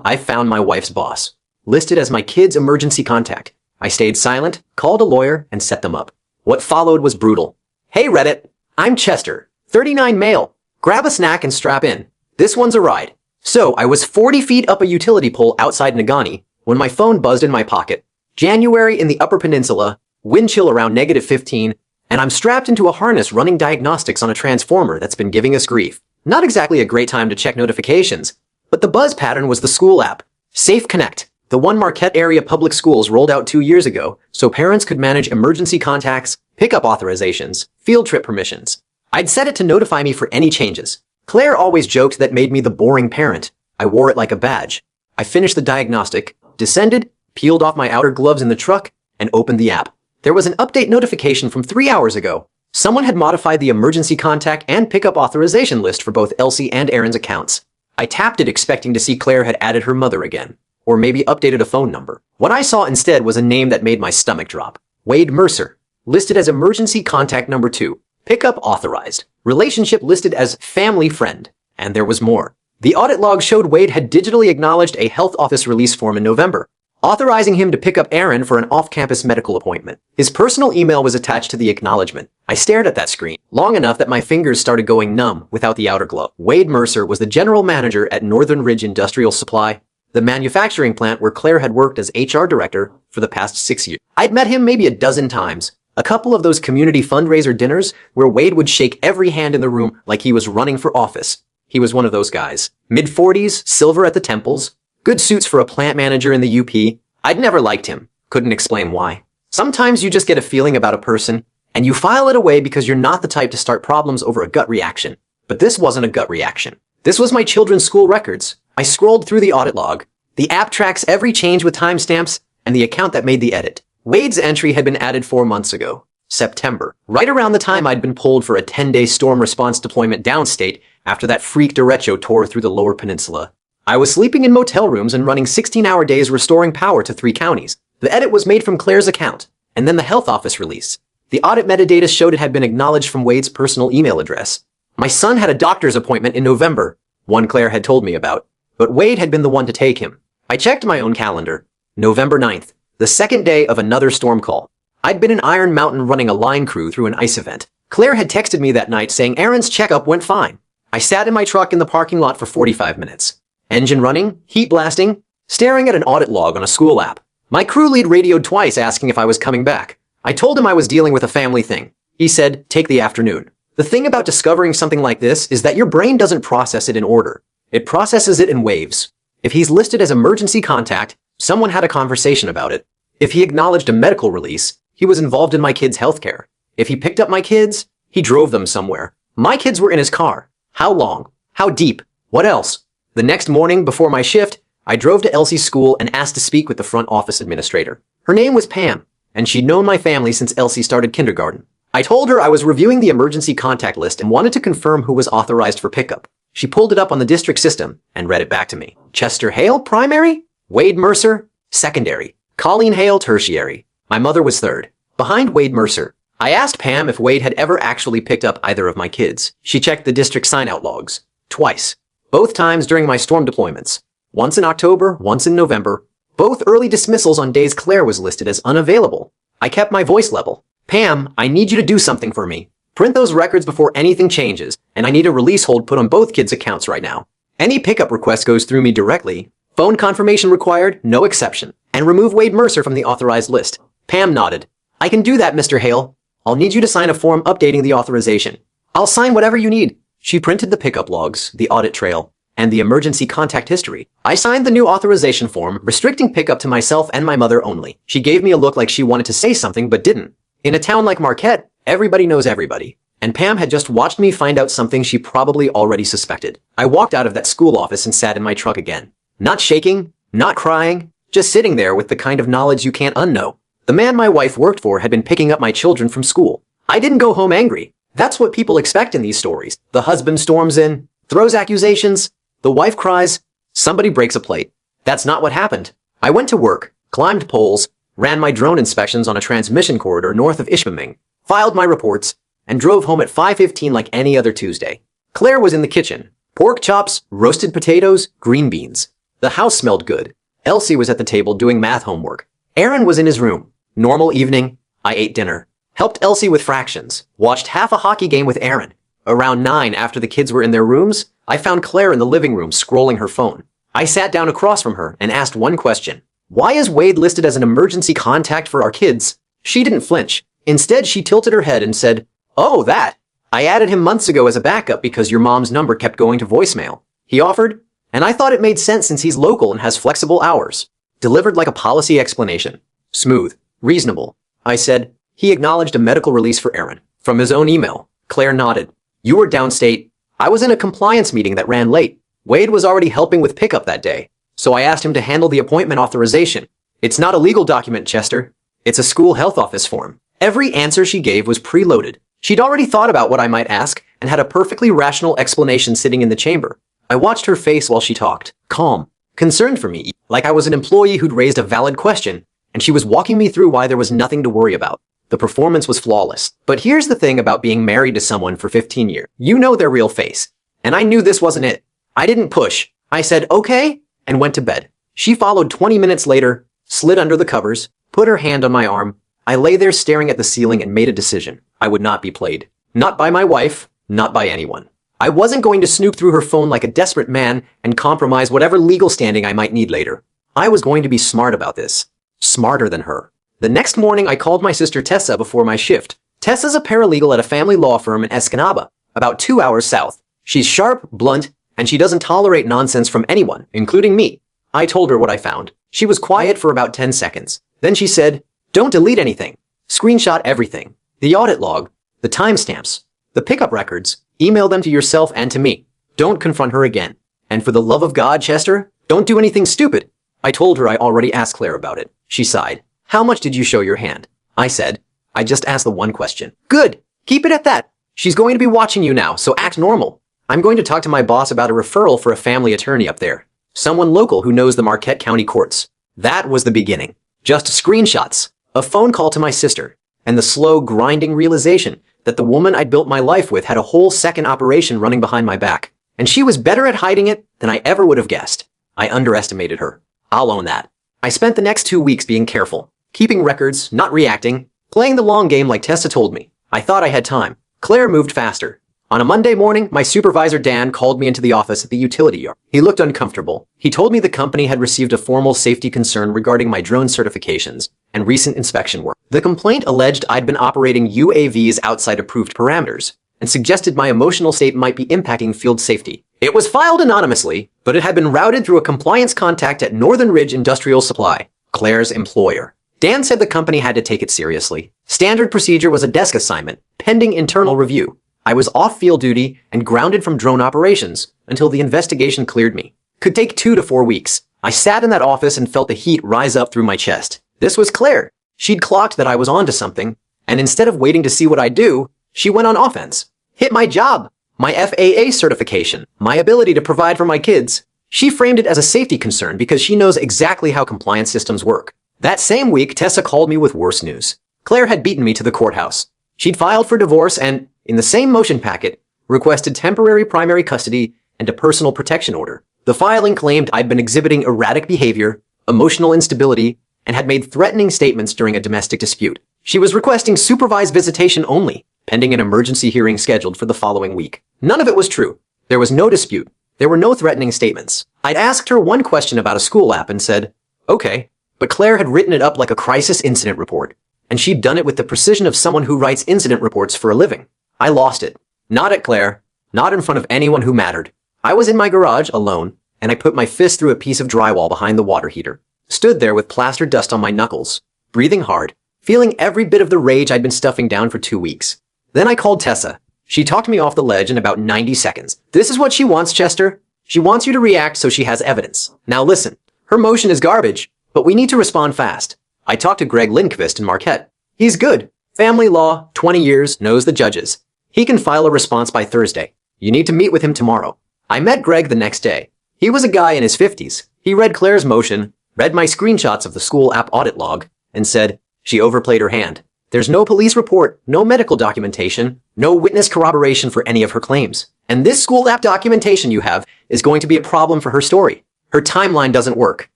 I found my wife's boss, listed as my kid's emergency contact. I stayed silent, called a lawyer, and set them up. What followed was brutal. Hey Reddit, I'm Chester, 39 male. Grab a snack and strap in. This one's a ride. So I was 40 feet up a utility pole outside Nagani when my phone buzzed in my pocket. January in the Upper Peninsula, wind chill around -15, and I'm strapped into a harness running diagnostics on a transformer that's been giving us grief. Not exactly a great time to check notifications, but the buzz pattern was the school app, Safe Connect, the one Marquette area public schools rolled out 2 years ago so parents could manage emergency contacts, pickup authorizations, field trip permissions. I'd set it to notify me for any changes. Claire always joked that made me the boring parent. I wore it like a badge. I finished the diagnostic, descended, peeled off my outer gloves in the truck, and opened the app. There was an update notification from 3 hours ago. Someone had modified the emergency contact and pickup authorization list for both Elsie and Aaron's accounts. I tapped it expecting to see Claire had added her mother again, or maybe updated a phone number. What I saw instead was a name that made my stomach drop. Wade Mercer, listed as emergency contact number 2. Pickup authorized. Relationship listed as family friend. And there was more. The audit log showed Wade had digitally acknowledged a health office release form in November, authorizing him to pick up Aaron for an off-campus medical appointment. His personal email was attached to the acknowledgement. I stared at that screen long enough that my fingers started going numb without the outer glove. Wade Mercer was the general manager at Northern Ridge Industrial Supply, the manufacturing plant where Claire had worked as HR director for the past 6 years. I'd met him maybe a dozen times. A couple of those community fundraiser dinners where Wade would shake every hand in the room like he was running for office. He was one of those guys. Mid-40s, silver at the temples, good suits for a plant manager in the UP. I'd never liked him. Couldn't explain why. Sometimes you just get a feeling about a person, and you file it away because you're not the type to start problems over a gut reaction. But this wasn't a gut reaction. This was my children's school records. I scrolled through the audit log. The app tracks every change with timestamps and the account that made the edit. Wade's entry had been added 4 months ago, September, right around the time I'd been pulled for a 10-day storm response deployment downstate after that freak derecho tore through the lower peninsula. I was sleeping in motel rooms and running 16-hour days restoring power to 3 counties. The edit was made from Claire's account, and then the health office release. The audit metadata showed it had been acknowledged from Wade's personal email address. My son had a doctor's appointment in November, one Claire had told me about, but Wade had been the one to take him. I checked my own calendar. November 9th, the second day of another storm call. I'd been in Iron Mountain running a line crew through an ice event. Claire had texted me that night saying Aaron's checkup went fine. I sat in my truck in the parking lot for 45 minutes. Engine running, heat blasting, staring at an audit log on a school app. My crew lead radioed twice asking if I was coming back. I told him I was dealing with a family thing. He said, take the afternoon. The thing about discovering something like this is that your brain doesn't process it in order. It processes it in waves. If he's listed as emergency contact, someone had a conversation about it. If he acknowledged a medical release, he was involved in my kids' healthcare. If he picked up my kids, he drove them somewhere. My kids were in his car. How long? How deep? What else? The next morning before my shift, I drove to Elsie's school and asked to speak with the front office administrator. Her name was Pam, and she'd known my family since Elsie started kindergarten. I told her I was reviewing the emergency contact list and wanted to confirm who was authorized for pickup. She pulled it up on the district system and read it back to me. Chester Hale, primary? Wade Mercer, secondary. Colleen Hale, tertiary. My mother was third, behind Wade Mercer. I asked Pam if Wade had ever actually picked up either of my kids. She checked the district sign-out logs. Twice. Both times during my storm deployments. Once in October, once in November. Both early dismissals on days Claire was listed as unavailable. I kept my voice level. Pam, I need you to do something for me. Print those records before anything changes, and I need a release hold put on both kids' accounts right now. Any pickup request goes through me directly. Phone confirmation required, no exception. And remove Wade Mercer from the authorized list. Pam nodded. I can do that, Mr. Hale. I'll need you to sign a form updating the authorization. I'll sign whatever you need. She printed the pickup logs, the audit trail, and the emergency contact history. I signed the new authorization form, restricting pickup to myself and my mother only. She gave me a look like she wanted to say something but didn't. In a town like Marquette, everybody knows everybody. And Pam had just watched me find out something she probably already suspected. I walked out of that school office and sat in my truck again. Not shaking, not crying, just sitting there with the kind of knowledge you can't unknow. The man my wife worked for had been picking up my children from school. I didn't go home angry. That's what people expect in these stories. The husband storms in, throws accusations, the wife cries, somebody breaks a plate. That's not what happened. I went to work, climbed poles, ran my drone inspections on a transmission corridor north of Ishpeming, filed my reports, and drove home at 5:15 like any other Tuesday. Claire was in the kitchen. Pork chops, roasted potatoes, green beans. The house smelled good. Elsie was at the table doing math homework. Aaron was in his room. Normal evening. I ate dinner. Helped Elsie with fractions. Watched half a hockey game with Aaron. Around 9, after the kids were in their rooms, I found Claire in the living room scrolling her phone. I sat down across from her and asked one question. Why is Wade listed as an emergency contact for our kids? She didn't flinch. Instead, she tilted her head and said, "Oh, that. I added him months ago as a backup because your mom's number kept going to voicemail." He offered, and I thought it made sense since he's local and has flexible hours. Delivered like a policy explanation. Smooth. Reasonable. I said. He acknowledged a medical release for Aaron. From his own email. Claire nodded. You were downstate. I was in a compliance meeting that ran late. Wade was already helping with pickup that day, so I asked him to handle the appointment authorization. It's not a legal document, Chester. It's a school health office form. Every answer she gave was preloaded. She'd already thought about what I might ask and had a perfectly rational explanation sitting in the chamber. I watched her face while she talked, calm, concerned for me, like I was an employee who'd raised a valid question, and she was walking me through why there was nothing to worry about. The performance was flawless. But here's the thing about being married to someone for 15 years. You know their real face. And I knew this wasn't it. I didn't push. I said, okay, and went to bed. She followed 20 minutes later, slid under the covers, put her hand on my arm. I lay there staring at the ceiling and made a decision. I would not be played. Not by my wife, not by anyone. I wasn't going to snoop through her phone like a desperate man and compromise whatever legal standing I might need later. I was going to be smart about this. Smarter than her. The next morning, I called my sister Tessa before my shift. Tessa's a paralegal at a family law firm in Escanaba, about 2 hours south. She's sharp, blunt, and she doesn't tolerate nonsense from anyone, including me. I told her what I found. She was quiet for about 10 seconds. Then she said, don't delete anything. Screenshot everything. The audit log, the timestamps, the pickup records. Email them to yourself and to me. Don't confront her again. And for the love of God, Chester, don't do anything stupid. I told her I already asked Claire about it. She sighed. How much did you show your hand? I said. I just asked the one question. Good. Keep it at that. She's going to be watching you now, so act normal. I'm going to talk to my boss about a referral for a family attorney up there. Someone local who knows the Marquette County courts. That was the beginning. Just screenshots. A phone call to my sister. And the slow, grinding realization that the woman I'd built my life with had a whole second operation running behind my back. And she was better at hiding it than I ever would have guessed. I underestimated her. I'll own that. I spent the next 2 weeks being careful. Keeping records, not reacting, playing the long game like Tessa told me. I thought I had time. Claire moved faster. On a Monday morning, my supervisor Dan called me into the office at the utility yard. He looked uncomfortable. He told me the company had received a formal safety concern regarding my drone certifications and recent inspection work. The complaint alleged I'd been operating UAVs outside approved parameters and suggested my emotional state might be impacting field safety. It was filed anonymously, but it had been routed through a compliance contact at Northern Ridge Industrial Supply, Claire's employer. Dan said the company had to take it seriously. Standard procedure was a desk assignment, pending internal review. I was off field duty and grounded from drone operations until the investigation cleared me. Could take 2 to 4 weeks. I sat in that office and felt the heat rise up through my chest. This was Claire. She'd clocked that I was onto something, and instead of waiting to see what I'd do, she went on offense. Hit my job, my FAA certification, my ability to provide for my kids. She framed it as a safety concern because she knows exactly how compliance systems work. That same week, Tessa called me with worse news. Claire had beaten me to the courthouse. She'd filed for divorce and, in the same motion packet, requested temporary primary custody and a personal protection order. The filing claimed I'd been exhibiting erratic behavior, emotional instability, and had made threatening statements during a domestic dispute. She was requesting supervised visitation only, pending an emergency hearing scheduled for the following week. None of it was true. There was no dispute. There were no threatening statements. I'd asked her one question about a school app and said, okay. But Claire had written it up like a crisis incident report, and she'd done it with the precision of someone who writes incident reports for a living. I lost it. Not at Claire. Not in front of anyone who mattered. I was in my garage, alone, and I put my fist through a piece of drywall behind the water heater. Stood there with plaster dust on my knuckles, breathing hard, feeling every bit of the rage I'd been stuffing down for 2 weeks. Then I called Tessa. She talked me off the ledge in about 90 seconds. This is what she wants, Chester. She wants you to react so she has evidence. Now listen, her motion is garbage, but we need to respond fast. I talked to Greg Lindqvist in Marquette. He's good. Family law, 20 years, knows the judges. He can file a response by Thursday. You need to meet with him tomorrow. I met Greg the next day. He was a guy in his 50s. He read Claire's motion, read my screenshots of the school app audit log, and said, she overplayed her hand. There's no police report, no medical documentation, no witness corroboration for any of her claims. And this school app documentation you have is going to be a problem for her story. Her timeline doesn't work.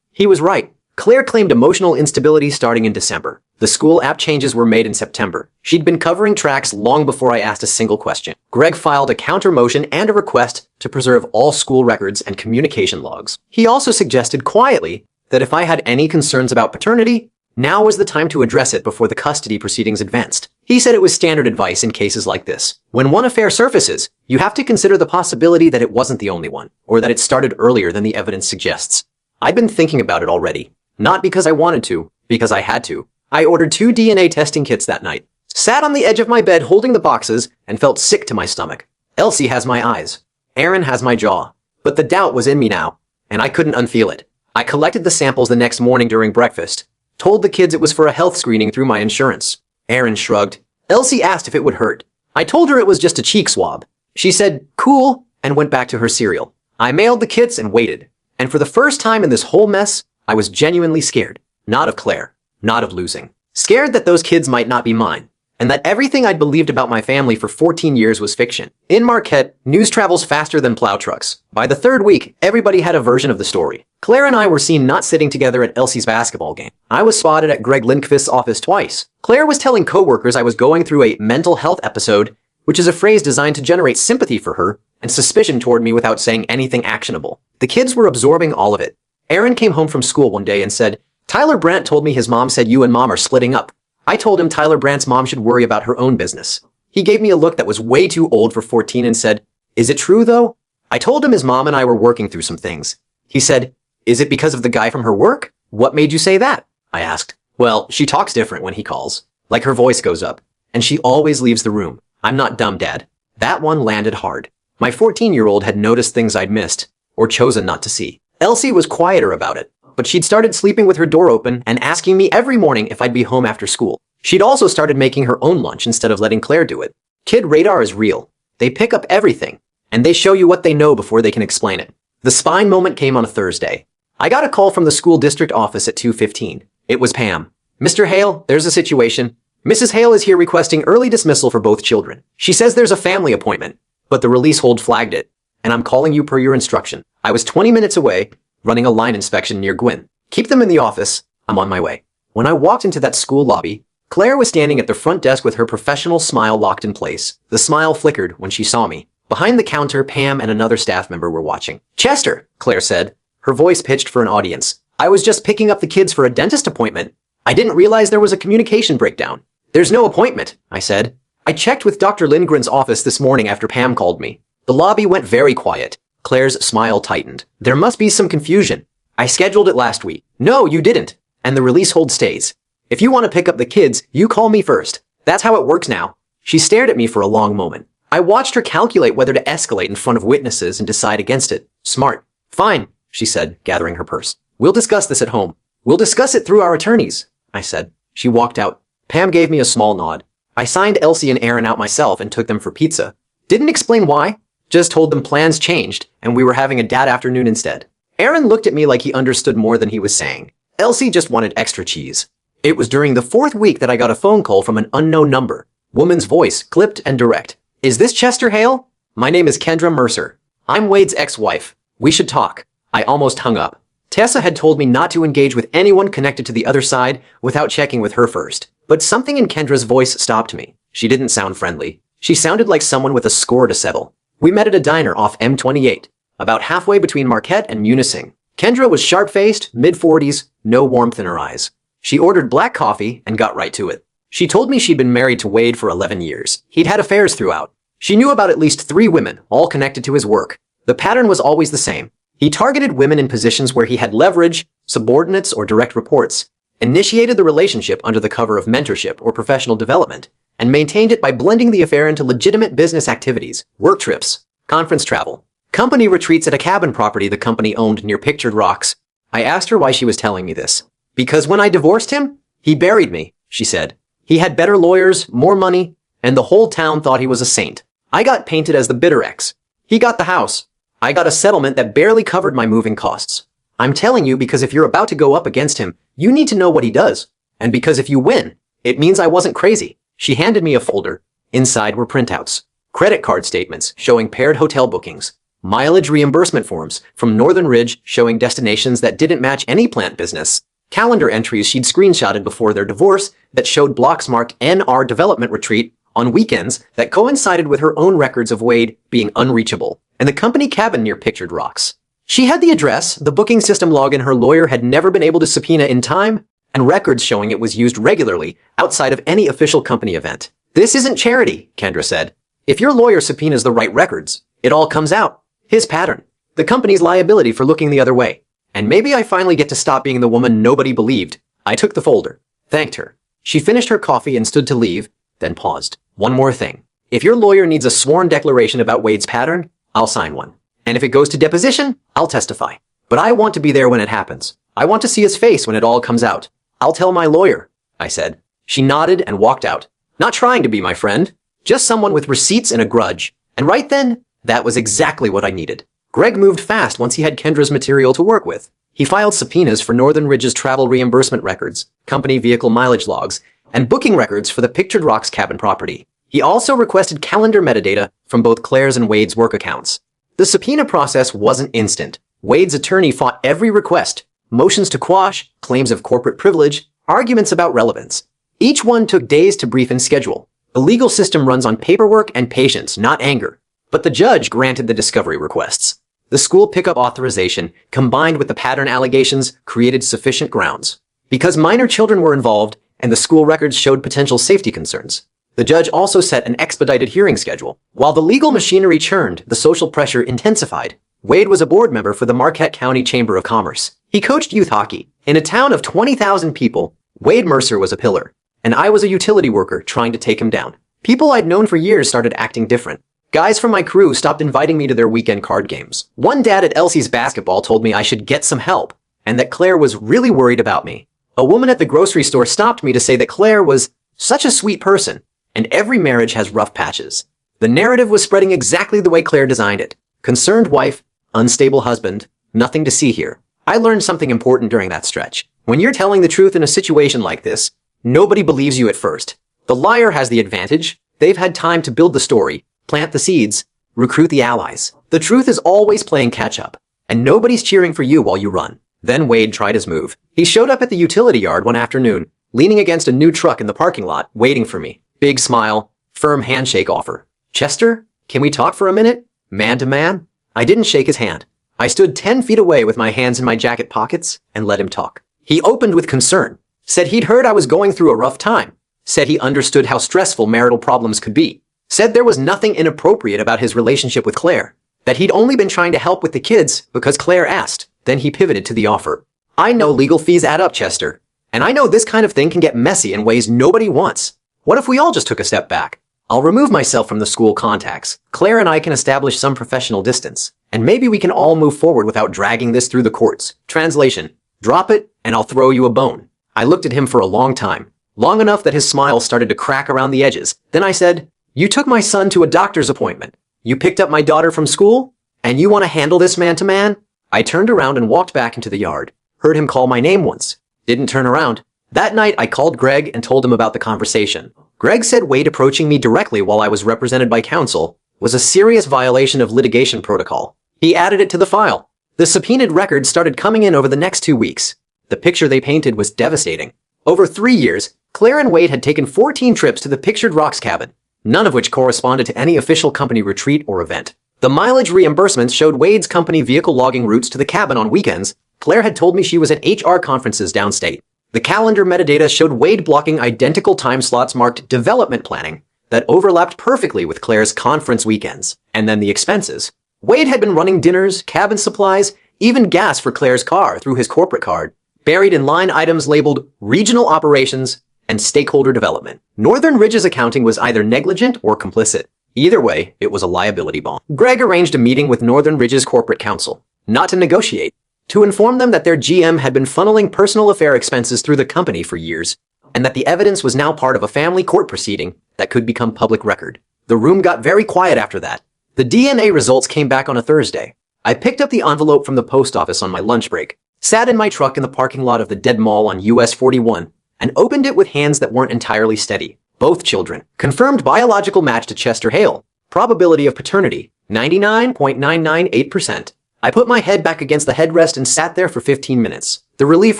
He was right. Claire claimed emotional instability starting in December. The school app changes were made in September. She'd been covering tracks long before I asked a single question. Greg filed a counter motion and a request to preserve all school records and communication logs. He also suggested quietly that if I had any concerns about paternity, now was the time to address it before the custody proceedings advanced. He said it was standard advice in cases like this. When one affair surfaces, you have to consider the possibility that it wasn't the only one, or that it started earlier than the evidence suggests. I'd been thinking about it already. Not because I wanted to, because I had to. I ordered 2 DNA testing kits that night, sat on the edge of my bed holding the boxes, and felt sick to my stomach. Elsie has my eyes. Aaron has my jaw. But the doubt was in me now, and I couldn't unfeel it. I collected the samples the next morning during breakfast, told the kids it was for a health screening through my insurance. Aaron shrugged. Elsie asked if it would hurt. I told her it was just a cheek swab. She said, cool, and went back to her cereal. I mailed the kits and waited. And for the first time in this whole mess, I was genuinely scared. Not of Claire. Not of losing. Scared that those kids might not be mine. And that everything I'd believed about my family for 14 years was fiction. In Marquette, news travels faster than plow trucks. By the 3rd week, everybody had a version of the story. Claire and I were seen not sitting together at Elsie's basketball game. I was spotted at Greg Lindqvist's office twice. Claire was telling coworkers I was going through a mental health episode, which is a phrase designed to generate sympathy for her and suspicion toward me without saying anything actionable. The kids were absorbing all of it. Aaron came home from school one day and said, Tyler Brandt told me his mom said you and mom are splitting up. I told him Tyler Brandt's mom should worry about her own business. He gave me a look that was way too old for 14 and said, is it true though? I told him his mom and I were working through some things. He said, is it because of the guy from her work? What made you say that? I asked. Well, she talks different when he calls. Like her voice goes up. And she always leaves the room. I'm not dumb, Dad. That one landed hard. My 14-year-old had noticed things I'd missed, or chosen not to see. Elsie was quieter about it, but she'd started sleeping with her door open and asking me every morning if I'd be home after school. She'd also started making her own lunch instead of letting Claire do it. Kid radar is real. They pick up everything, and they show you what they know before they can explain it. The spine moment came on a Thursday. I got a call from the school district office at 2:15. It was Pam. Mr. Hale, there's a situation. Mrs. Hale is here requesting early dismissal for both children. She says there's a family appointment, but the release hold flagged it, and I'm calling you per your instruction. I was 20 minutes away, running a line inspection near Gwyn. Keep them in the office. I'm on my way. When I walked into that school lobby, Claire was standing at the front desk with her professional smile locked in place. The smile flickered when she saw me. Behind the counter, Pam and another staff member were watching. Chester, Claire said, her voice pitched for an audience. I was just picking up the kids for a dentist appointment. I didn't realize there was a communication breakdown. There's no appointment, I said. I checked with Dr. Lindgren's office this morning after Pam called me. The lobby went very quiet. Claire's smile tightened. There must be some confusion. I scheduled it last week. No, you didn't. And the release hold stays. If you want to pick up the kids, you call me first. That's how it works now. She stared at me for a long moment. I watched her calculate whether to escalate in front of witnesses and decide against it. Smart. Fine, she said, gathering her purse. We'll discuss this at home. We'll discuss it through our attorneys, I said. She walked out. Pam gave me a small nod. I signed Elsie and Aaron out myself and took them for pizza. Didn't explain why. Just told them plans changed and we were having a dad afternoon instead. Aaron looked at me like he understood more than he was saying. Elsie just wanted extra cheese. It was during the 4th week that I got a phone call from an unknown number. Woman's voice, clipped and direct. Is this Chester Hale? My name is Kendra Mercer. I'm Wade's ex-wife. We should talk. I almost hung up. Tessa had told me not to engage with anyone connected to the other side without checking with her first. But something in Kendra's voice stopped me. She didn't sound friendly. She sounded like someone with a score to settle. We met at a diner off M28, about halfway between Marquette and Munising. Kendra was sharp-faced, mid-40s, no warmth in her eyes. She ordered black coffee and got right to it. She told me she'd been married to Wade for 11 years. He'd had affairs throughout. She knew about at least 3 women, all connected to his work. The pattern was always the same. He targeted women in positions where he had leverage, subordinates, or direct reports, initiated the relationship under the cover of mentorship or professional development, and maintained it by blending the affair into legitimate business activities, work trips, conference travel, company retreats at a cabin property the company owned near Pictured Rocks. I asked her why she was telling me this. Because when I divorced him, he buried me, she said. He had better lawyers, more money, and the whole town thought he was a saint. I got painted as the bitter ex. He got the house. I got a settlement that barely covered my moving costs. I'm telling you because if you're about to go up against him, you need to know what he does. And because if you win, it means I wasn't crazy. She handed me a folder. Inside were printouts, credit card statements showing paired hotel bookings, mileage reimbursement forms from Northern Ridge showing destinations that didn't match any plant business, calendar entries she'd screenshotted before their divorce that showed blocks marked NR Development Retreat on weekends that coincided with her own records of Wade being unreachable, and the company cabin near Pictured Rocks. She had the address, the booking system login her lawyer had never been able to subpoena in time, and records showing it was used regularly outside of any official company event. "This isn't charity," Kendra said. "If your lawyer subpoenas the right records, it all comes out. His pattern. The company's liability for looking the other way. And maybe I finally get to stop being the woman nobody believed." I took the folder, thanked her. She finished her coffee and stood to leave, then paused. "One more thing. If your lawyer needs a sworn declaration about Wade's pattern, I'll sign one. And if it goes to deposition, I'll testify. But I want to be there when it happens. I want to see his face when it all comes out. I'll tell my lawyer," I said. She nodded and walked out. Not trying to be my friend, just someone with receipts and a grudge. And right then, that was exactly what I needed. Greg moved fast once he had Kendra's material to work with. He filed subpoenas for Northern Ridge's travel reimbursement records, company vehicle mileage logs, and booking records for the Pictured Rocks cabin property. He also requested calendar metadata from both Claire's and Wade's work accounts. The subpoena process wasn't instant. Wade's attorney fought every request, motions to quash, claims of corporate privilege, arguments about relevance. Each one took days to brief and schedule. The legal system runs on paperwork and patience, not anger. But the judge granted the discovery requests. The school pickup authorization, combined with the pattern allegations, created sufficient grounds. Because minor children were involved and the school records showed potential safety concerns, the judge also set an expedited hearing schedule. While the legal machinery churned, the social pressure intensified. Wade was a board member for the Marquette County Chamber of Commerce. He coached youth hockey. In a town of 20,000 people, Wade Mercer was a pillar, and I was a utility worker trying to take him down. People I'd known for years started acting different. Guys from my crew stopped inviting me to their weekend card games. One dad at Elsie's basketball told me I should get some help, and that Claire was really worried about me. A woman at the grocery store stopped me to say that Claire was such a sweet person, and every marriage has rough patches. The narrative was spreading exactly the way Claire designed it. Concerned wife, unstable husband, nothing to see here. I learned something important during that stretch. When you're telling the truth in a situation like this, nobody believes you at first. The liar has the advantage. They've had time to build the story, plant the seeds, recruit the allies. The truth is always playing catch-up, and nobody's cheering for you while you run. Then Wade tried his move. He showed up at the utility yard one afternoon, leaning against a new truck in the parking lot, waiting for me. Big smile, firm handshake offer. "Chester, can we talk for a minute? Man to man?" I didn't shake his hand. I stood 10 feet away with my hands in my jacket pockets and let him talk. He opened with concern, said he'd heard I was going through a rough time, said he understood how stressful marital problems could be, said there was nothing inappropriate about his relationship with Claire, that he'd only been trying to help with the kids because Claire asked. Then he pivoted to the offer. "I know legal fees add up, Chester, and I know this kind of thing can get messy in ways nobody wants. What if we all just took a step back? I'll remove myself from the school contacts. Claire and I can establish some professional distance, and maybe we can all move forward without dragging this through the courts." Translation: drop it, and I'll throw you a bone. I looked at him for a long time, long enough that his smile started to crack around the edges. Then I said, "You took my son to a doctor's appointment. You picked up my daughter from school, and you want to handle this man to man?" I turned around and walked back into the yard. Heard him call my name once. Didn't turn around. That night, I called Greg and told him about the conversation. Greg said Wade approaching me directly while I was represented by counsel was a serious violation of litigation protocol. He added it to the file. The subpoenaed records started coming in over the next 2 weeks. The picture they painted was devastating. Over 3 years, Claire and Wade had taken 14 trips to the Pictured Rocks cabin, none of which corresponded to any official company retreat or event. The mileage reimbursements showed Wade's company vehicle logging routes to the cabin on weekends. Claire had told me she was at HR conferences downstate. The calendar metadata showed Wade blocking identical time slots marked development planning that overlapped perfectly with Claire's conference weekends. And then the expenses. Wade had been running dinners, cabin supplies, even gas for Claire's car through his corporate card, buried in line items labeled regional operations and stakeholder development. Northern Ridge's accounting was either negligent or complicit. Either way, it was a liability bond. Greg arranged a meeting with Northern Ridge's corporate counsel, not to negotiate, to inform them that their GM had been funneling personal affair expenses through the company for years, and that the evidence was now part of a family court proceeding that could become public record. The room got very quiet after that. The DNA results came back on a Thursday. I picked up the envelope from the post office on my lunch break, sat in my truck in the parking lot of the dead mall on US 41, and opened it with hands that weren't entirely steady. Both children. Confirmed biological match to Chester Hale. Probability of paternity, 99.998%. I put my head back against the headrest and sat there for 15 minutes. The relief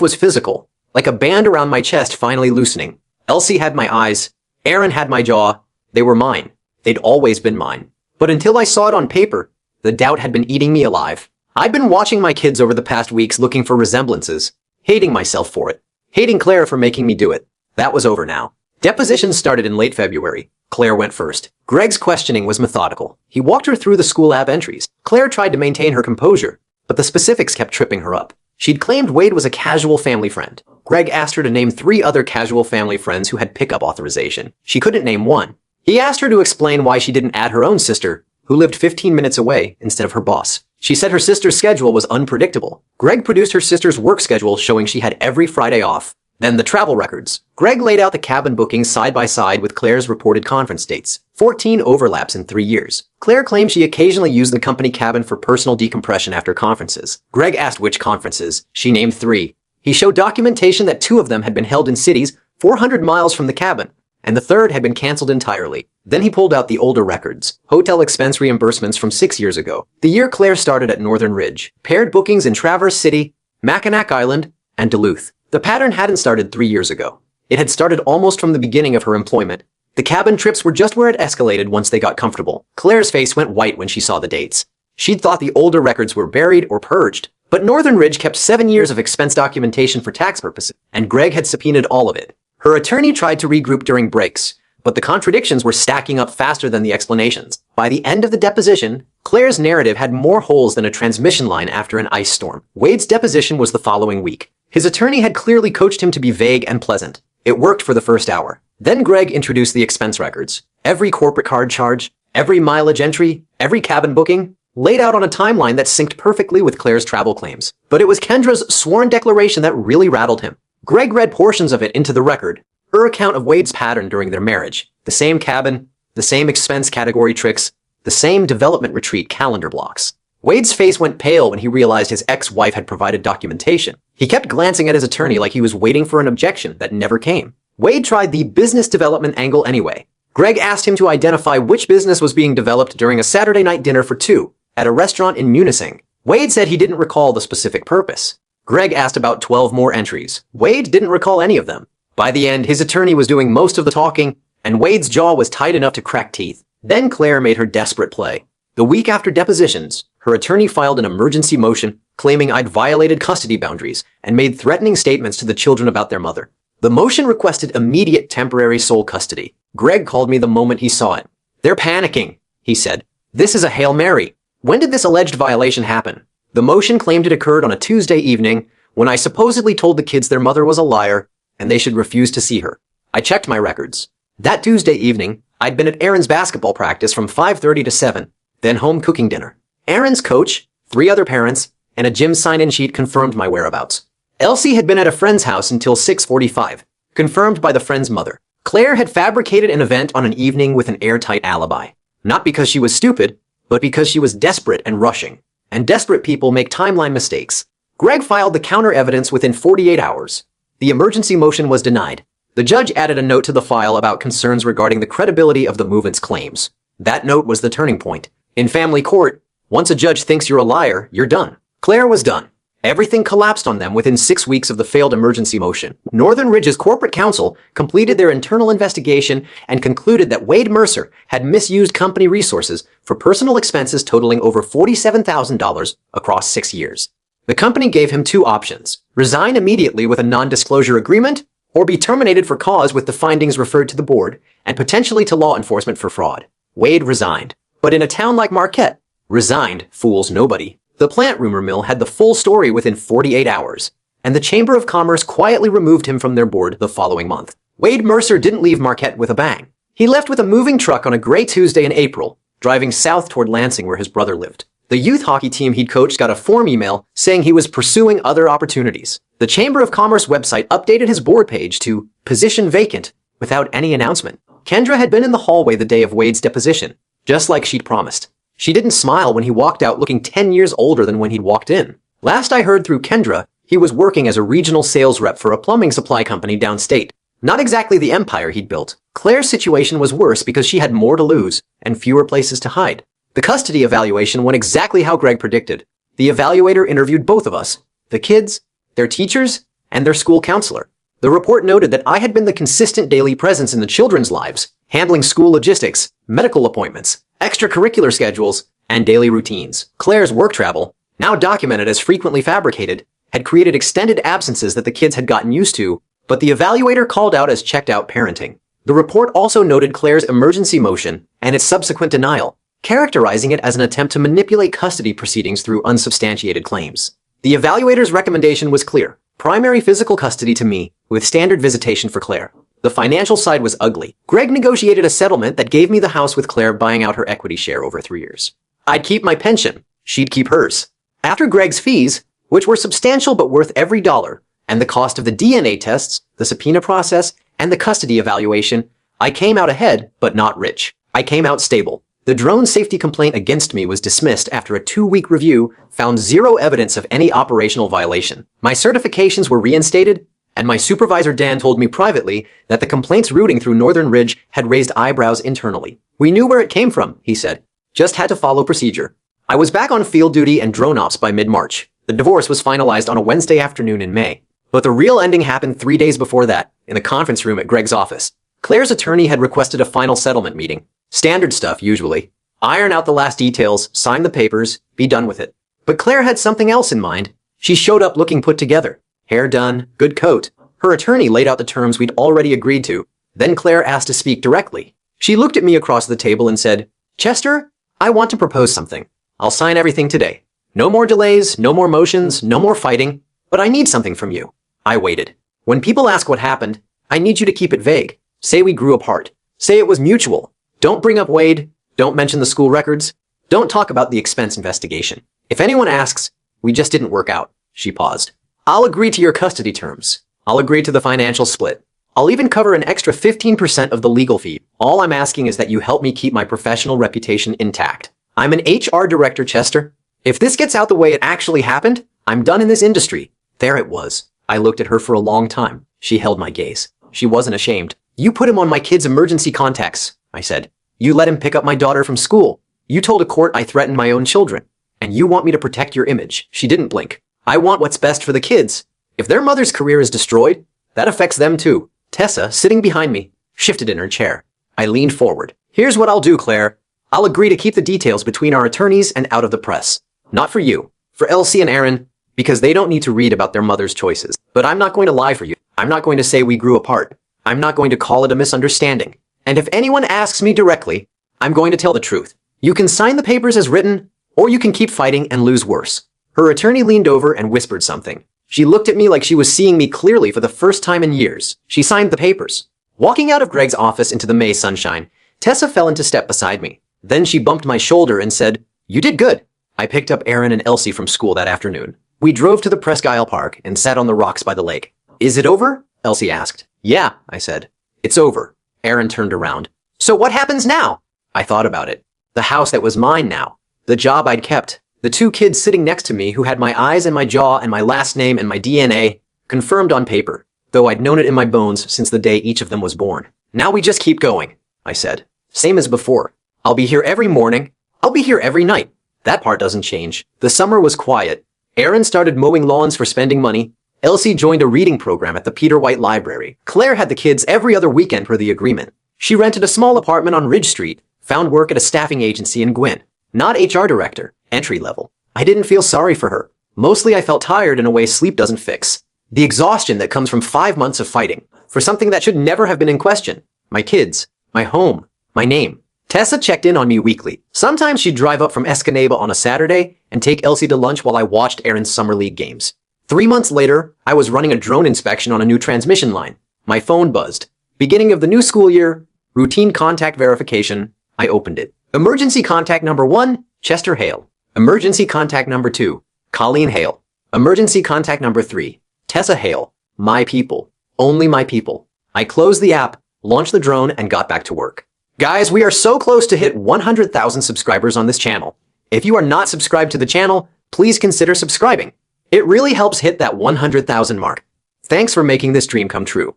was physical, like a band around my chest finally loosening. Elsie had my eyes. Aaron had my jaw. They were mine. They'd always been mine. But until I saw it on paper, the doubt had been eating me alive. I'd been watching my kids over the past weeks looking for resemblances, hating myself for it, hating Claire for making me do it. That was over now. Depositions started in late February. Claire went first. Greg's questioning was methodical. He walked her through the school app entries. Claire tried to maintain her composure, but the specifics kept tripping her up. She'd claimed Wade was a casual family friend. Greg asked her to name 3 other casual family friends who had pickup authorization. She couldn't name one. He asked her to explain why she didn't add her own sister, who lived 15 minutes away, instead of her boss. She said her sister's schedule was unpredictable. Greg produced her sister's work schedule showing she had every Friday off. Then the travel records. Greg laid out the cabin bookings side by side with Claire's reported conference dates. 14 overlaps in 3 years. Claire claimed she occasionally used the company cabin for personal decompression after conferences. Greg asked which conferences. She named 3. He showed documentation that 2 of them had been held in cities 400 miles from the cabin, and the 3rd had been canceled entirely. Then he pulled out the older records. Hotel expense reimbursements from 6 years ago. The year Claire started at Northern Ridge. Paired bookings in Traverse City, Mackinac Island, and Duluth. The pattern hadn't started 3 years ago. It had started almost from the beginning of her employment. The cabin trips were just where it escalated once they got comfortable. Claire's face went white when she saw the dates. She'd thought the older records were buried or purged, but Northern Ridge kept 7 years of expense documentation for tax purposes, and Greg had subpoenaed all of it. Her attorney tried to regroup during breaks, but the contradictions were stacking up faster than the explanations. By the end of the deposition, Claire's narrative had more holes than a transmission line after an ice storm. Wade's deposition was the following week. His attorney had clearly coached him to be vague and pleasant. It worked for the first hour. Then Greg introduced the expense records. Every corporate card charge, every mileage entry, every cabin booking, laid out on a timeline that synced perfectly with Claire's travel claims. But it was Kendra's sworn declaration that really rattled him. Greg read portions of it into the record, her account of Wade's pattern during their marriage. The same cabin, the same expense category tricks, the same development retreat calendar blocks. Wade's face went pale when he realized his ex-wife had provided documentation. He kept glancing at his attorney like he was waiting for an objection that never came. Wade tried the business development angle anyway. Greg asked him to identify which business was being developed during a Saturday night dinner for 2 at a restaurant in Munising. Wade said he didn't recall the specific purpose. Greg asked about 12 more entries. Wade didn't recall any of them. By the end, his attorney was doing most of the talking, and Wade's jaw was tight enough to crack teeth. Then Claire made her desperate play. The week after depositions, her attorney filed an emergency motion claiming I'd violated custody boundaries and made threatening statements to the children about their mother. The motion requested immediate temporary sole custody. Greg called me the moment he saw it. "They're panicking," he said. "This is a Hail Mary." When did this alleged violation happen? The motion claimed it occurred on a Tuesday evening when I supposedly told the kids their mother was a liar and they should refuse to see her. I checked my records. That Tuesday evening, I'd been at Aaron's basketball practice from 5:30 to 7, then home cooking dinner. Aaron's coach, 3 other parents, and a gym sign-in sheet confirmed my whereabouts. Elsie had been at a friend's house until 6:45, confirmed by the friend's mother. Claire had fabricated an event on an evening with an airtight alibi. Not because she was stupid, but because she was desperate and rushing. And desperate people make timeline mistakes. Greg filed the counter evidence within 48 hours. The emergency motion was denied. The judge added a note to the file about concerns regarding the credibility of the movement's claims. That note was the turning point. In family court, once a judge thinks you're a liar, you're done. Claire was done. Everything collapsed on them within 6 weeks of the failed emergency motion. Northern Ridge's corporate counsel completed their internal investigation and concluded that Wade Mercer had misused company resources for personal expenses totaling over $47,000 across 6 years. The company gave him 2 options: resign immediately with a non-disclosure agreement, or be terminated for cause with the findings referred to the board and potentially to law enforcement for fraud. Wade resigned. But in a town like Marquette, resigned fools nobody. The plant rumor mill had the full story within 48 hours, and the Chamber of Commerce quietly removed him from their board the following month. Wade Mercer didn't leave Marquette with a bang. He left with a moving truck on a gray Tuesday in April, driving south toward Lansing where his brother lived. The youth hockey team he'd coached got a form email saying he was pursuing other opportunities. The Chamber of Commerce website updated his board page to "position vacant" without any announcement. Kendra had been in the hallway the day of Wade's deposition, just like she'd promised. She didn't smile when he walked out looking 10 years older than when he'd walked in. Last I heard through Kendra, he was working as a regional sales rep for a plumbing supply company downstate. Not exactly the empire he'd built. Claire's situation was worse because she had more to lose and fewer places to hide. The custody evaluation went exactly how Greg predicted. The evaluator interviewed both of us, the kids, their teachers, and their school counselor. The report noted that I had been the consistent daily presence in the children's lives, handling school logistics, medical appointments, extracurricular schedules, and daily routines. Claire's work travel, now documented as frequently fabricated, had created extended absences that the kids had gotten used to, but the evaluator called out as checked-out parenting. The report also noted Claire's emergency motion and its subsequent denial, characterizing it as an attempt to manipulate custody proceedings through unsubstantiated claims. The evaluator's recommendation was clear: primary physical custody to me, with standard visitation for Claire. The financial side was ugly. Greg negotiated a settlement that gave me the house with Claire buying out her equity share over 3 years. I'd keep my pension. She'd keep hers. After Greg's fees, which were substantial but worth every dollar, and the cost of the DNA tests, the subpoena process, and the custody evaluation, I came out ahead, but not rich. I came out stable. The drone safety complaint against me was dismissed after a 2-week review found zero evidence of any operational violation. My certifications were reinstated, and my supervisor Dan told me privately that the complaint's routing through Northern Ridge had raised eyebrows internally. We knew where it came from, he said. Just had to follow procedure. I was back on field duty and drone ops by mid-March. The divorce was finalized on a Wednesday afternoon in May. But the real ending happened 3 days before that, in the conference room at Greg's office. Claire's attorney had requested a final settlement meeting. Standard stuff, usually. Iron out the last details, sign the papers, be done with it. But Claire had something else in mind. She showed up looking put together. Hair done, good coat. Her attorney laid out the terms we'd already agreed to. Then Claire asked to speak directly. She looked at me across the table and said, "Chester, I want to propose something. I'll sign everything today. No more delays, no more motions, no more fighting. But I need something from you." I waited. When people ask what happened, I need you to keep it vague. Say we grew apart. Say it was mutual. Don't bring up Wade. Don't mention the school records. Don't talk about the expense investigation. If anyone asks, we just didn't work out. She paused. I'll agree to your custody terms. I'll agree to the financial split. I'll even cover an extra 15% of the legal fee. All I'm asking is that you help me keep my professional reputation intact. I'm an HR director, Chester. If this gets out the way it actually happened, I'm done in this industry. There it was. I looked at her for a long time. She held my gaze. She wasn't ashamed. You put him on my kid's emergency contacts, I said. You let him pick up my daughter from school. You told a court I threatened my own children. And you want me to protect your image. She didn't blink. I want what's best for the kids. If their mother's career is destroyed, that affects them too. Tessa, sitting behind me, shifted in her chair. I leaned forward. Here's what I'll do, Claire. I'll agree to keep the details between our attorneys and out of the press. Not for you. For Elsie and Aaron, because they don't need to read about their mother's choices. But I'm not going to lie for you. I'm not going to say we grew apart. I'm not going to call it a misunderstanding. And if anyone asks me directly, I'm going to tell the truth. You can sign the papers as written, or you can keep fighting and lose worse. Her attorney leaned over and whispered something. She looked at me like she was seeing me clearly for the first time in years. She signed the papers. Walking out of Greg's office into the May sunshine, Tessa fell into step beside me. Then she bumped my shoulder and said, "You did good." I picked up Aaron and Elsie from school that afternoon. We drove to the Presque Isle Park and sat on the rocks by the lake. Is it over? Elsie asked. Yeah, I said. It's over. Aaron turned around. So what happens now? I thought about it. The house that was mine now. The job I'd kept. The 2 kids sitting next to me who had my eyes and my jaw and my last name and my DNA, confirmed on paper, though I'd known it in my bones since the day each of them was born. Now we just keep going, I said. Same as before. I'll be here every morning. I'll be here every night. That part doesn't change. The summer was quiet. Aaron started mowing lawns for spending money. Elsie joined a reading program at the Peter White Library. Claire had the kids every other weekend per the agreement. She rented a small apartment on Ridge Street, found work at a staffing agency in Gwyn. Not HR director, entry level. I didn't feel sorry for her. Mostly I felt tired in a way sleep doesn't fix. The exhaustion that comes from 5 months of fighting for something that should never have been in question. My kids, my home, my name. Tessa checked in on me weekly. Sometimes she'd drive up from Escanaba on a Saturday and take Elsie to lunch while I watched Aaron's summer league games. 3 months later, I was running a drone inspection on a new transmission line. My phone buzzed. Beginning of the new school year, routine contact verification. I opened it. Emergency contact number 1, Chester Hale. Emergency contact number 2, Colleen Hale. Emergency contact number 3, Tessa Hale. My people. Only my people. I closed the app, launched the drone, and got back to work. Guys, we are so close to hit 100,000 subscribers on this channel. If you are not subscribed to the channel, please consider subscribing. It really helps hit that 100,000 mark. Thanks for making this dream come true.